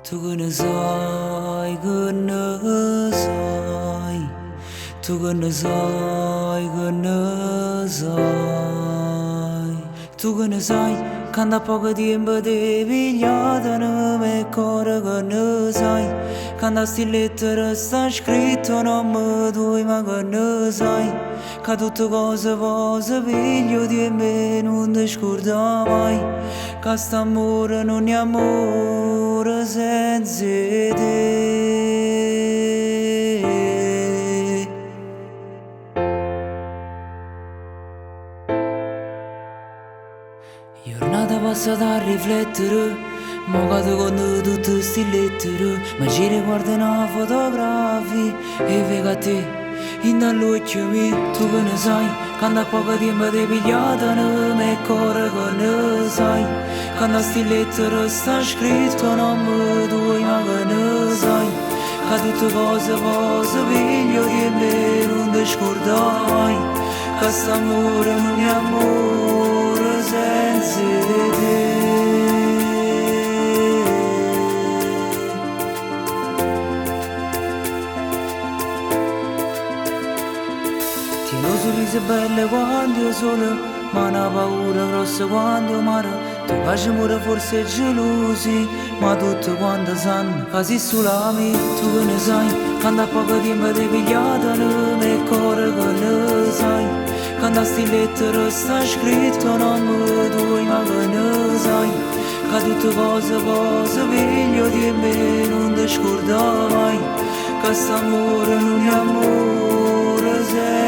Tu che ne sai, che ne sai, tu che ne sai, che ne sai, tu che ne sai, quando a poco tempo ti pigliata ne me cuore che ne sai, quando a sti lettere sta scritto non mi due ma che ne sai, che tutte cose poi piglio di me non ti scorda mai, che st'amore non è amore senza te. Giornata passata a riflettere, mo cado con tutte sti lettere, ma ci riguardano a fotografi e vedo a te, in dall'occhio mio, tu che ne sai, quando a poco tempo ti pigliata ne me cuore che ne sai, quando a sti lettere sta scritto non mi due ma che ne sai, che tutte cose poi piglio di me non ti scorda mai, che st'amore non è amore senza te. Tieni un sorriso bello quando io solo, ma una paura grossa quando io mare. Tu facci pure forse gelosi, ma tutti quanti sanno che sei solo a me. Tu che ne sai, quando a poco tempo ti pigliata ne me cuore che ne sai, quando a sti lettere sta scritto non mi due ma che ne sai, che tutte cose poi piglio di me non ti scorda mai, che st'amore non è amore senza